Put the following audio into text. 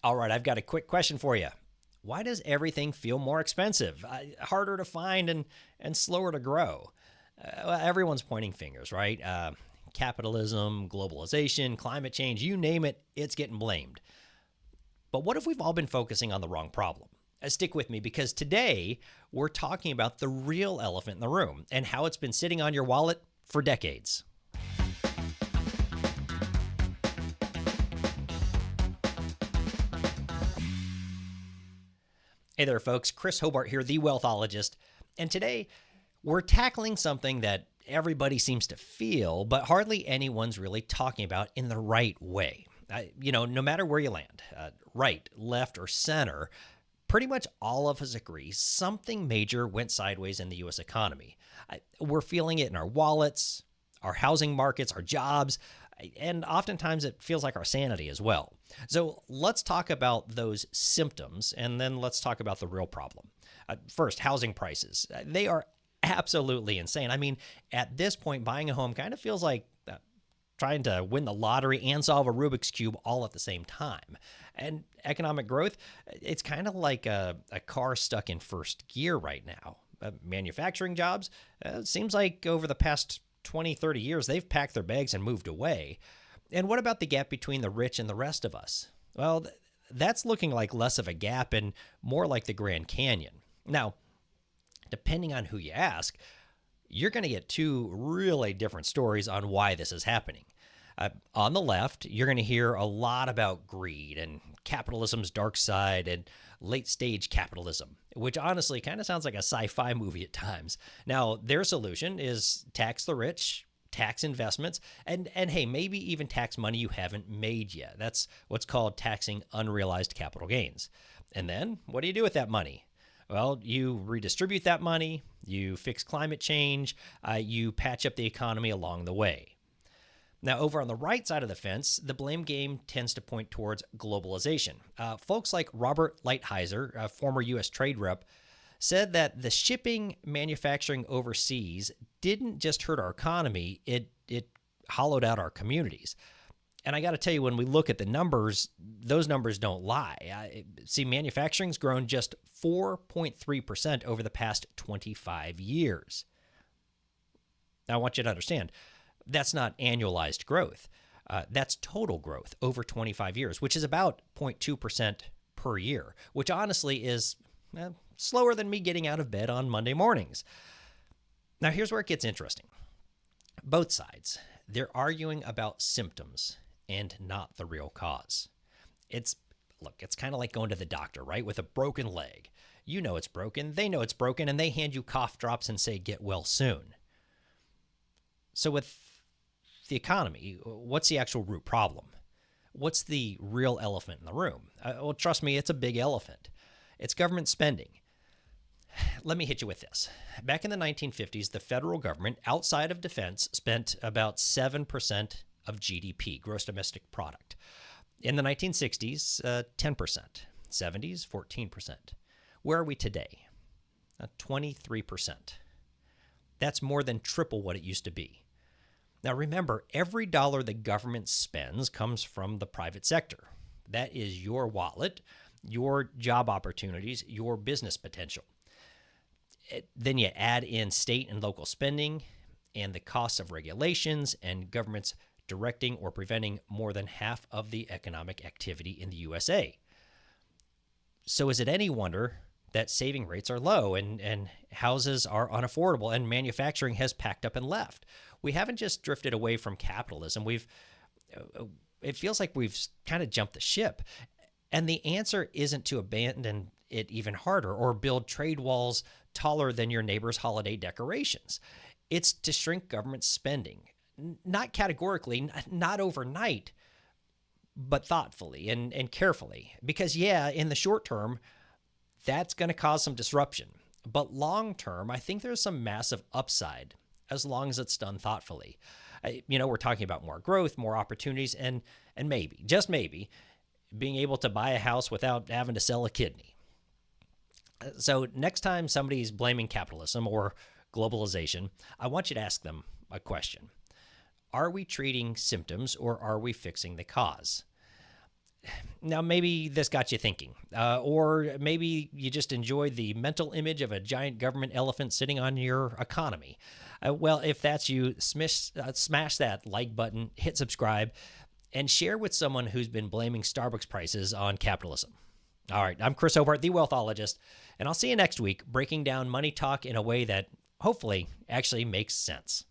All right, I've got a quick question for you. Why does everything feel more expensive, harder to find, and slower to grow? Well, everyone's pointing fingers, right? Capitalism, globalization, climate change, you name it, it's getting blamed. But what if we've all been focusing on the wrong problem? Stick with me because today we're talking about the real elephant in the room and how it's been sitting on your wallet for decades. Hey there, folks. Chris Hobart here, the Wealthologist. And today we're tackling something that everybody seems to feel, but hardly anyone's really talking about in the right way. No matter where you land, right, left, or center, pretty much all of us agree something major went sideways in the U.S. economy. We're feeling it in our wallets, our housing markets, our jobs, and oftentimes it feels like our sanity as well. So let's talk about those symptoms and then let's talk about the real problem. First, housing prices. They are absolutely insane. I mean, at this point, buying a home kind of feels like trying to win the lottery and solve a Rubik's Cube all at the same time. And economic growth, it's kind of like a car stuck in first gear right now. Manufacturing jobs, seems like over the past 20, 30 years, they've packed their bags and moved away. And what about the gap between the rich and the rest of us? Well, that's looking like less of a gap and more like the Grand Canyon. Now, depending on who you ask, you're going to get two really different stories on why this is happening. On the left, you're going to hear a lot about greed and capitalism's dark side and late stage capitalism, which honestly kind of sounds like a sci-fi movie at times. Now, their solution is tax the rich, tax investments, and hey, maybe even tax money you haven't made yet. That's what's called taxing unrealized capital gains. And then what do you do with that money? Well, you redistribute that money, you fix climate change, you patch up the economy along the way. Now, over on the right side of the fence, the blame game tends to point towards globalization. Folks like Robert Lighthizer, a former U.S. trade rep, said that the shipping manufacturing overseas didn't just hurt our economy, it hollowed out our communities. And I got to tell you, when we look at the numbers, those numbers don't lie. See, manufacturing's grown just 4.3% over the past 25 years. Now, I want you to understand, that's not annualized growth. That's total growth over 25 years, which is about 0.2% per year, which honestly is slower than me getting out of bed on Monday mornings. Now, here's where it gets interesting. Both sides, they're arguing about symptoms and not the real cause. It's kind of like going to the doctor, right? With a broken leg. You know it's broken, they know it's broken, and they hand you cough drops and say, get well soon. So with the economy, what's the actual root problem? What's the real elephant in the room? Well, trust me, it's a big elephant. It's government spending. Let me hit you with this. Back in the 1950s, the federal government, outside of defense, spent about 7% of GDP, gross domestic product. In the 1960s, 10%. 70s, 14%. Where are we today? 23%. That's more than triple what it used to be. Now remember, every dollar the government spends comes from the private sector. That is your wallet, your job opportunities, your business potential. Then you add in state and local spending and the costs of regulations and governments directing or preventing more than half of the economic activity in the USA. So is it any wonder that saving rates are low and houses are unaffordable and manufacturing has packed up and left? We haven't just drifted away from capitalism. It feels like we've kind of jumped the ship. And the answer isn't to abandon it even harder or build trade walls taller than your neighbor's holiday decorations. It's to shrink government spending, not categorically, not overnight, but thoughtfully and carefully. Because in the short term, that's going to cause some disruption. But long term, I think there's some massive upside as long as it's done thoughtfully. We're talking about more growth, more opportunities, and maybe, just maybe, being able to buy a house without having to sell a kidney. So next time somebody's blaming capitalism or globalization, I want you to ask them a question. Are we treating symptoms or are we fixing the cause? Now, maybe this got you thinking, or maybe you just enjoyed the mental image of a giant government elephant sitting on your economy. Well, if that's you, smash that like button, hit subscribe, and share with someone who's been blaming Starbucks prices on capitalism. All right, I'm Chris Hobart, the Wealthologist, and I'll see you next week breaking down money talk in a way that hopefully actually makes sense.